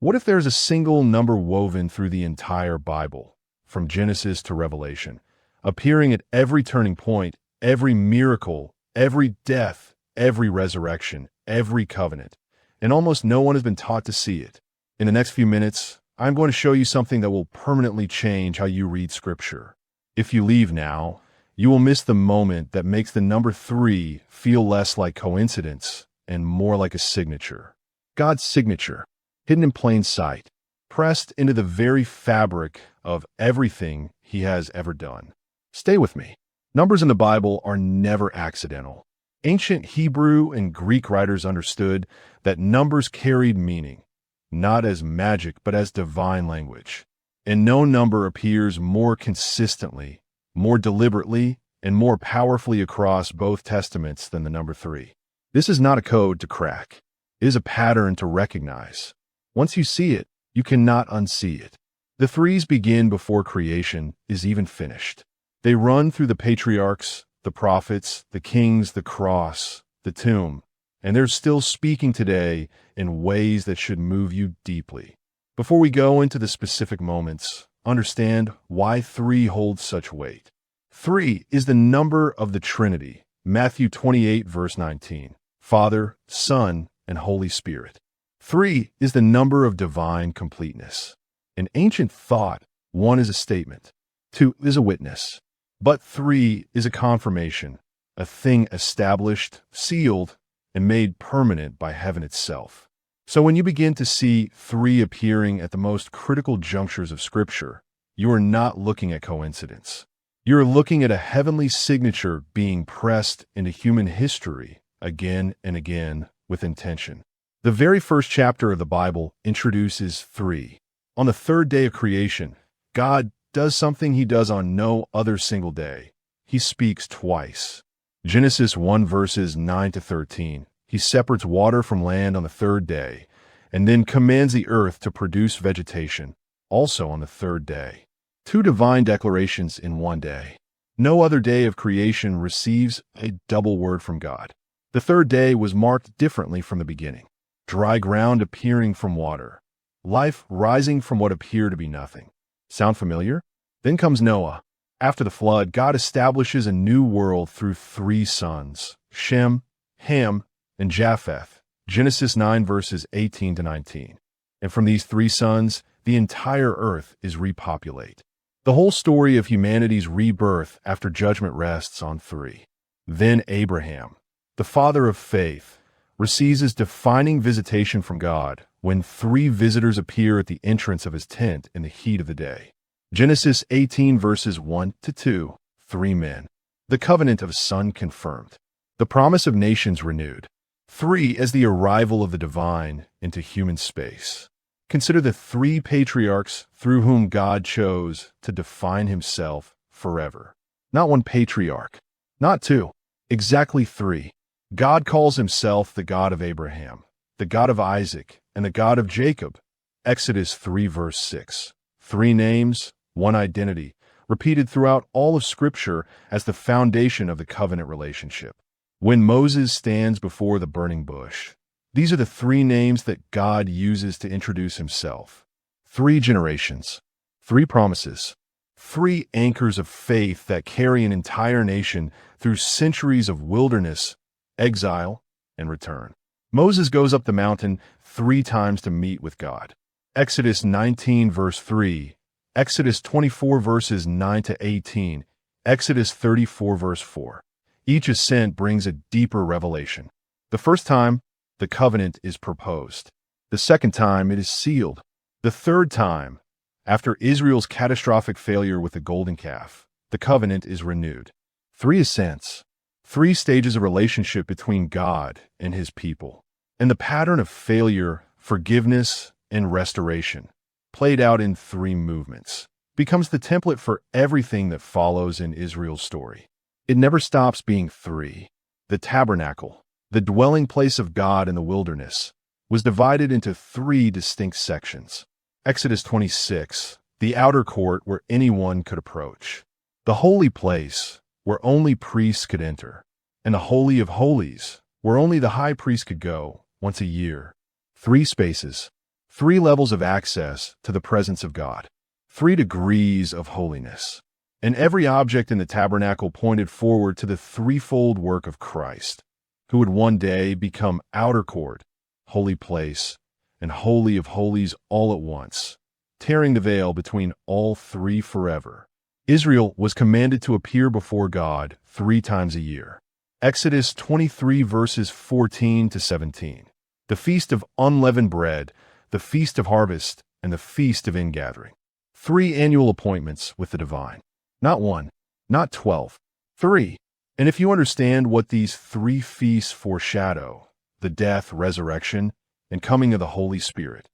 What if there's a single number woven through the entire Bible, from Genesis to Revelation, appearing at every turning point, every miracle, every death, every resurrection, every covenant, and almost no one has been taught to see it? In the next few minutes, I'm going to show you something that will permanently change how you read Scripture. If you leave now, you will miss the moment that makes the number 3 feel less like coincidence and more like a signature. God's signature, hidden in plain sight, pressed into the very fabric of everything He has ever done. Stay with me. Numbers in the Bible are never accidental. Ancient Hebrew and Greek writers understood that numbers carried meaning, not as magic but as divine language. And no number appears more consistently, more deliberately, and more powerfully across both testaments than the number 3. This is not a code to crack. It is a pattern to recognize. Once you see it, you cannot unsee it. The 3s begin before creation is even finished. They run through the patriarchs, the prophets, the kings, the cross, the tomb, and they're still speaking today in ways that should move you deeply. Before we go into the specific moments, understand why 3 holds such weight. 3 is the number of the Trinity, Matthew 28, verse 19, Father, Son, and Holy Spirit. 3 is the number of divine completeness. In ancient thought, 1 is a statement, 2 is a witness, but 3 is a confirmation, a thing established, sealed, and made permanent by heaven itself. So when you begin to see 3 appearing at the most critical junctures of Scripture, you are not looking at coincidence. You're looking at a heavenly signature being pressed into human history again and again with intention. The very first chapter of the Bible introduces 3. On the 3rd day of creation, God does something He does on no other single day. He speaks twice. Genesis 1 verses 9 to 13. He separates water from land on the 3rd day, and then commands the earth to produce vegetation, also on the 3rd day. 2 divine declarations in one day. No other day of creation receives a double word from God. The 3rd day was marked differently from the beginning. Dry ground appearing from water. Life rising from what appeared to be nothing. Sound familiar? Then comes Noah. After the flood, God establishes a new world through 3 sons, Shem, Ham, and Japheth. Genesis 9 verses 18 to 19. And from these 3 sons, the entire earth is repopulated. The whole story of humanity's rebirth after judgment rests on 3. Then Abraham, the father of faith, receives his defining visitation from God when 3 visitors appear at the entrance of his tent in the heat of the day. Genesis 18 verses 1 to 2, 3 men. The covenant of a son confirmed. The promise of nations renewed. 3 as the arrival of the divine into human space. Consider the 3 patriarchs through whom God chose to define Himself forever. Not 1 patriarch, not 2, exactly 3. God calls Himself the God of Abraham, the God of Isaac, and the God of Jacob. Exodus 3 verse 6. 3 names, 1 identity, repeated throughout all of Scripture as the foundation of the covenant relationship. When Moses stands before the burning bush, these are the 3 names that God uses to introduce Himself. 3 generations, 3 promises, 3 anchors of faith that carry an entire nation through centuries of wilderness, exile, and return. Moses goes up the mountain 3 times to meet with God. Exodus 19 verse 3, Exodus 24 verses 9 to 18, Exodus 34 verse 4. Each ascent brings a deeper revelation. The first time, the covenant is proposed. The second time, it is sealed. The third time, after Israel's catastrophic failure with the golden calf, the covenant is renewed. 3 ascents, 3 stages of relationship between God and His people. And the pattern of failure, forgiveness, and restoration, played out in 3 movements, becomes the template for everything that follows in Israel's story. It never stops being 3. The tabernacle, the dwelling place of God in the wilderness, was divided into 3 distinct sections. Exodus 26, the outer court where anyone could approach. The holy place, where only priests could enter. And the Holy of Holies, where only the high priest could go once a year. 3 spaces, 3 levels of access to the presence of God, 3 degrees of holiness. And every object in the tabernacle pointed forward to the threefold work of Christ, who would one day become outer court, holy place, and holy of holies all at once, tearing the veil between all 3 forever. Israel was commanded to appear before God 3 times a year. Exodus 23 verses 14 to 17. The Feast of Unleavened Bread, the Feast of Harvest, and the Feast of Ingathering. 3 annual appointments with the divine. Not 1, not 12, 3. And if you understand what these 3 feasts foreshadow, the death, resurrection, and coming of the Holy Spirit,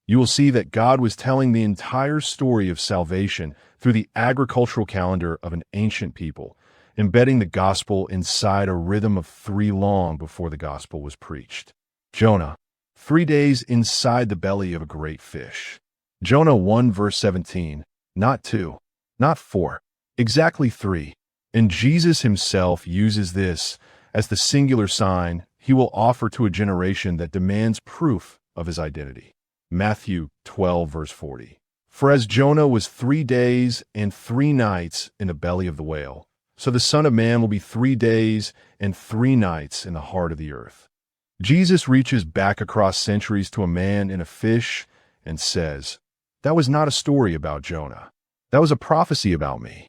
you will see that God was telling the entire story of salvation through the agricultural calendar of an ancient people, embedding the gospel inside a rhythm of 3 long before the gospel was preached. Jonah, 3 days inside the belly of a great fish. Jonah 1 verse 17, not 2, not 4, exactly 3. And Jesus himself uses this as the singular sign he will offer to a generation that demands proof of his identity. Matthew 12 verse 40. For as Jonah was 3 days and 3 nights in the belly of the whale, so the Son of Man will be 3 days and 3 nights in the heart of the earth. Jesus reaches back across centuries to a man in a fish and says, "That was not a story about Jonah. That was a prophecy about me."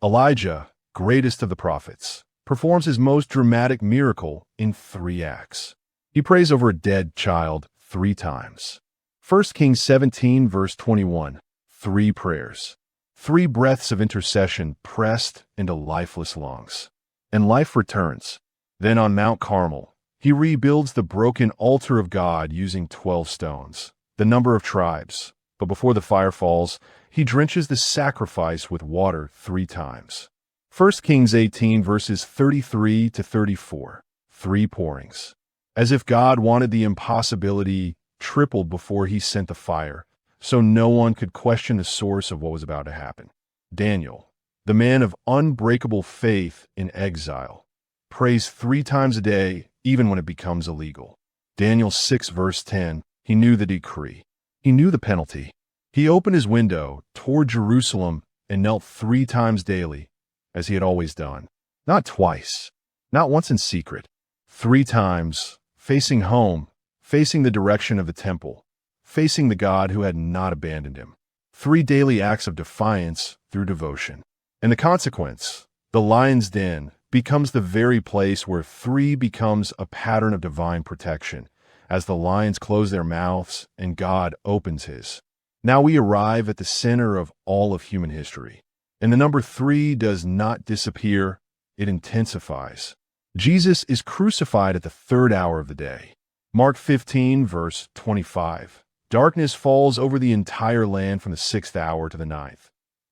Elijah, greatest of the prophets, performs his most dramatic miracle in 3 acts. He prays over a dead child 3 times. 1 Kings 17 verse 21, 3 prayers. 3 breaths of intercession pressed into lifeless lungs. And life returns. Then on Mount Carmel, he rebuilds the broken altar of God using 12 stones, the number of tribes. But before the fire falls, he drenches the sacrifice with water 3 times. 1 Kings 18 verses 33 to 34, 3 pourings. As if God wanted the impossibility tripled before he sent the fire, so no one could question the source of what was about to happen. Daniel, the man of unbreakable faith in exile, prays 3 times a day, even when it becomes illegal. Daniel 6 verse 10, he knew the decree. He knew the penalty. He opened his window toward Jerusalem and knelt 3 times daily, as he had always done. Not twice, not once in secret. 3 times, facing home, facing the direction of the temple, facing the God who had not abandoned him. 3 daily acts of defiance through devotion. And the consequence, the lion's den, becomes the very place where 3 becomes a pattern of divine protection, as the lions close their mouths and God opens his. Now we arrive at the center of all of human history. And the number 3 does not disappear, it intensifies. Jesus is crucified at the 3rd hour of the day. Mark 15 verse 25. Darkness falls over the entire land from the 6th hour to the 9th.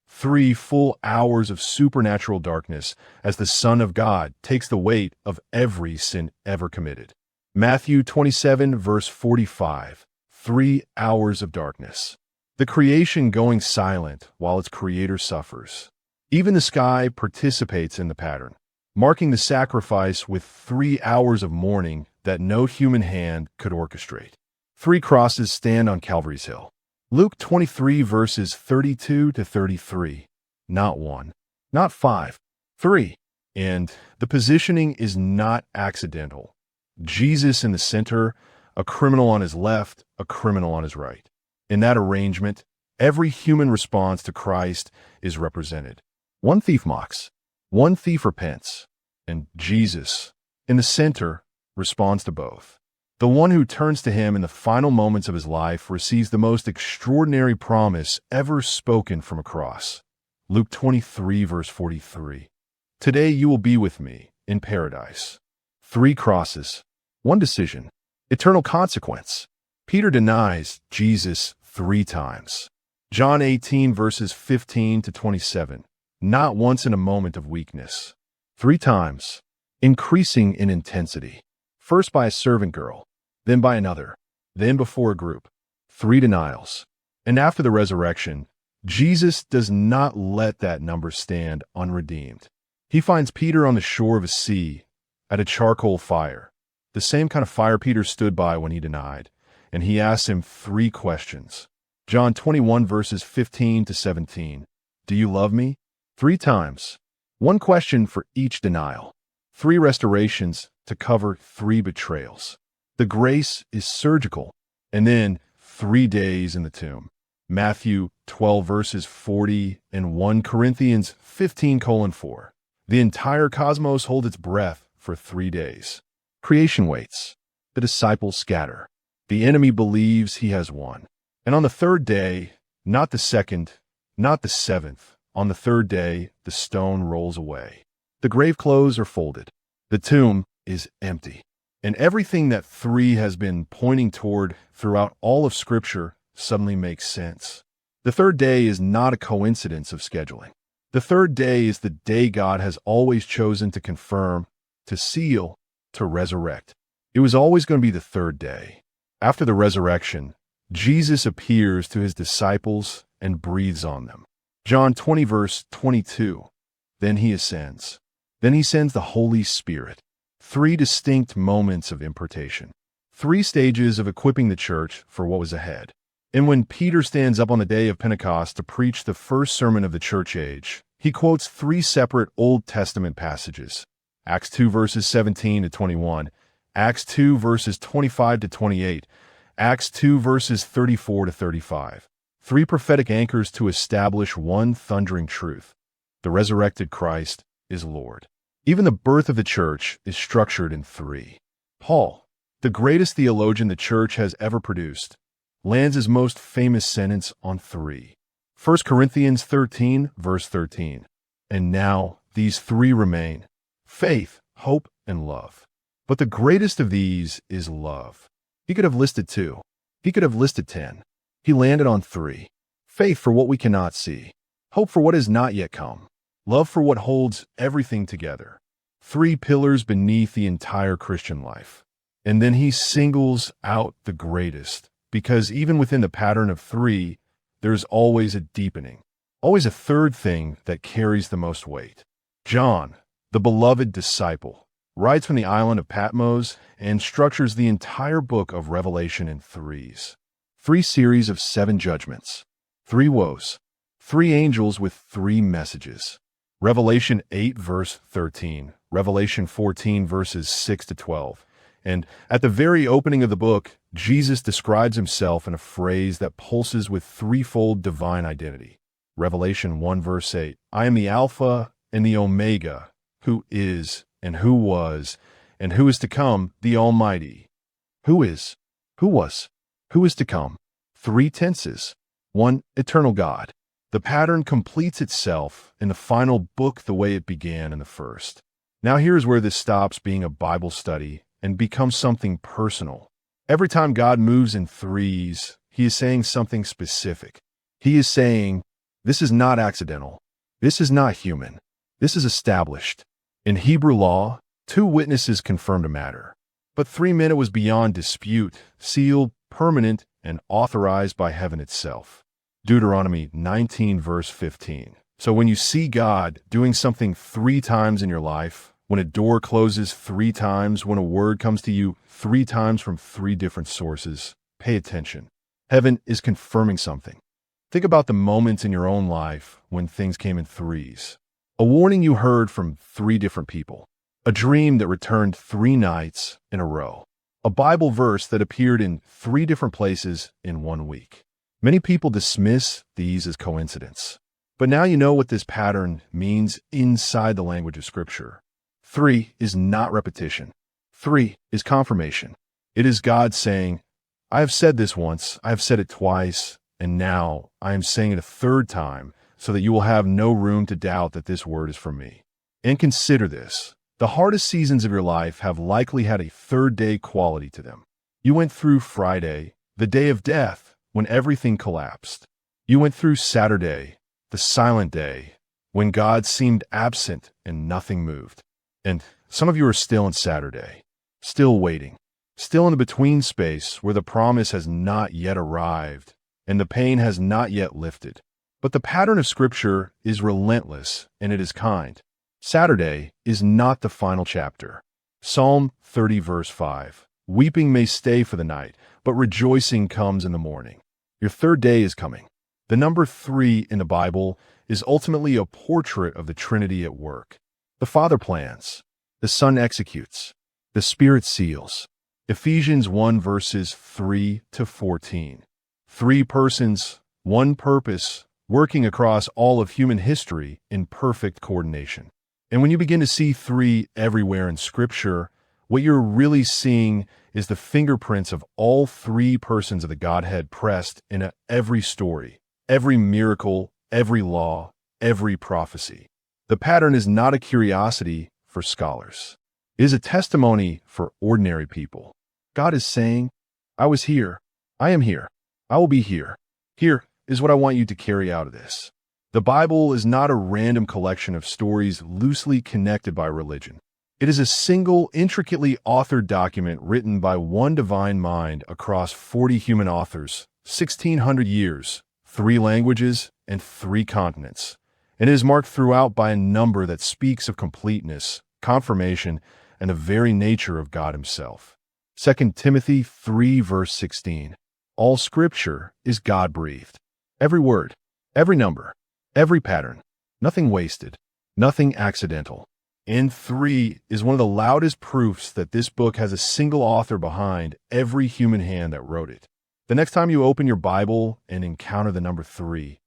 3 full hours of supernatural darkness as the Son of God takes the weight of every sin ever committed. Matthew 27 verse 45. 3 hours of darkness. The creation going silent while its creator suffers. Even the sky participates in the pattern, marking the sacrifice with 3 hours of mourning that no human hand could orchestrate. 3 crosses stand on Calvary's Hill. Luke 23 verses 32 to 33. Not 1, not 5, 3. And the positioning is not accidental. Jesus in the center, a criminal on his left, a criminal on his right. In that arrangement, every human response to Christ is represented. 1 thief mocks, 1 thief repents, and Jesus, in the center, responds to both. The one who turns to him in the final moments of his life receives the most extraordinary promise ever spoken from a cross. Luke 23 verse 43. Today you will be with me in paradise. 3 crosses, 1 decision, eternal consequence. Peter denies Jesus 3 times. John 18 verses 15 to 27. Not once in a moment of weakness. 3 times, increasing in intensity. First by a servant girl, then by another, then before a group. 3 denials. And after the resurrection, Jesus does not let that number stand unredeemed. He finds Peter on the shore of a sea, at a charcoal fire, the same kind of fire Peter stood by when he denied, and he asks him 3 questions. John 21 verses 15 to 17. Do you love me? 3 times. 1 question for each denial. 3 restorations to cover 3 betrayals. The grace is surgical. And then 3 days in the tomb. Matthew 12 verses 40 and 1 Corinthians 15:4. The entire cosmos holds its breath for 3 days. Creation waits. The disciples scatter. The enemy believes he has won. And on the 3rd day, not the 2nd, not the 7th, on the 3rd day, the stone rolls away. The grave clothes are folded. The tomb is empty. And everything that 3 has been pointing toward throughout all of Scripture suddenly makes sense. The 3rd day is not a coincidence of scheduling. The 3rd day is the day God has always chosen to confirm, to seal, to resurrect. It was always going to be the 3rd day. After the resurrection, Jesus appears to his disciples and breathes on them. John 20 verse 22. Then he ascends. Then he sends the Holy Spirit. 3 distinct moments of impartation. 3 stages of equipping the church for what was ahead. And when Peter stands up on the day of Pentecost to preach the first sermon of the church age, he quotes 3 separate Old Testament passages. Acts 2 verses 17 to 21, Acts 2 verses 25 to 28, Acts 2 verses 34 to 35. 3 prophetic anchors to establish one thundering truth. The resurrected Christ is Lord. Even the birth of the church is structured in 3. Paul, the greatest theologian the church has ever produced, lands his most famous sentence on 3. 1 Corinthians 13, verse 13. And now these 3 remain: faith, hope, and love. But the greatest of these is love. He could have listed 2. He could have listed 10. He landed on 3. Faith for what we cannot see. Hope for what has not yet come. Love for what holds everything together. 3 pillars beneath the entire Christian life. And then he singles out the greatest, because even within the pattern of 3, there's always a deepening, always a 3rd thing that carries the most weight. John, the beloved disciple, writes from the island of Patmos and structures the entire book of Revelation in 3s. 3 series of 7 judgments, 3 woes, 3 angels with 3 messages. Revelation 8 verse 13, Revelation 14 verses 6 to 12. And at the very opening of the book, Jesus describes himself in a phrase that pulses with 3-fold divine identity. Revelation 1 verse 8, I am the Alpha and the Omega, who is and who was and who is to come, the Almighty. Who is, who was, who is to come. 3 tenses. 1 eternal God. The pattern completes itself in the final book the way it began in the first. Now here's where this stops being a Bible study and becomes something personal. Every time God moves in 3s, he is saying something specific. He is saying, this is not accidental. This is not human. This is established. In Hebrew law, 2 witnesses confirmed a matter. But 3 men it was beyond dispute, sealed, permanent, and authorized by heaven itself. Deuteronomy 19 verse 15. So when you see God doing something 3 times in your life, when a door closes 3 times, when a word comes to you 3 times from 3 different sources, pay attention. Heaven is confirming something. Think about the moments in your own life when things came in 3s. A warning you heard from 3 different people. A dream that returned 3 nights in a row. A Bible verse that appeared in 3 different places in 1 week. Many people dismiss these as coincidence. But now you know what this pattern means inside the language of Scripture. 3 is not repetition. 3 is confirmation. It is God saying, I have said this once, I have said it twice, and now I am saying it a 3rd time, so that you will have no room to doubt that this word is from me. And consider this. The hardest seasons of your life have likely had a 3rd day quality to them. You went through Friday, the day of death, when everything collapsed. You went through Saturday, the silent day, when God seemed absent and nothing moved. And some of you are still in Saturday, still waiting, still in the between space where the promise has not yet arrived and the pain has not yet lifted. But the pattern of Scripture is relentless and it is kind. Saturday is not the final chapter. Psalm 30 verse 5. Weeping may stay for the night, but rejoicing comes in the morning. Your third day is coming. The number 3 in the Bible is ultimately a portrait of the Trinity at work. The Father plans, the Son executes, the Spirit seals. Ephesians 1 verses 3 to 14. 3 persons, 1 purpose, working across all of human history in perfect coordination. And when you begin to see 3 everywhere in Scripture, what you're really seeing is the fingerprints of all 3 persons of the Godhead pressed into every story, every miracle, every law, every prophecy. The pattern is not a curiosity for scholars. It is a testimony for ordinary people. God is saying, I was here, I am here, I will be here. Here is what I want you to carry out of this. The Bible is not a random collection of stories loosely connected by religion. It is a single, intricately authored document written by one divine mind across 40 human authors, 1,600 years, 3 languages, and 3 continents. And it is marked throughout by a number that speaks of completeness, confirmation, and the very nature of God Himself. 2 Timothy 3 verse 16. All Scripture is God-breathed. Every word, every number, every pattern, nothing wasted, nothing accidental. And 3 is one of the loudest proofs that this book has a single author behind every human hand that wrote it. The next time you open your Bible and encounter the number 3,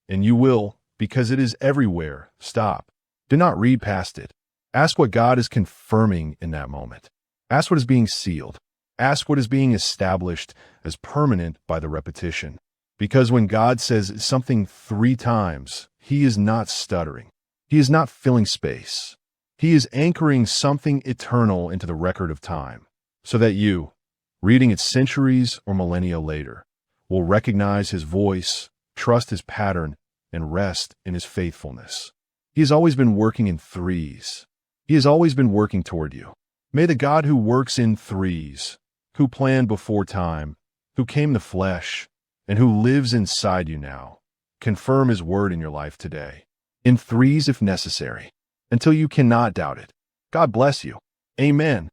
and you will, because it is everywhere, stop. Do not read past it. Ask what God is confirming in that moment. Ask what is being sealed. Ask what is being established as permanent by the repetition. Because when God says something 3 times, He is not stuttering. He is not filling space. He is anchoring something eternal into the record of time, so that you, reading it centuries or millennia later, will recognize His voice, trust His pattern, and rest in His faithfulness. He has always been working in 3s. He has always been working toward you. May the God who works in 3s, who planned before time, who came in the flesh, and who lives inside you now, confirm His word in your life today, in 3s if necessary, until you cannot doubt it. God bless you. Amen.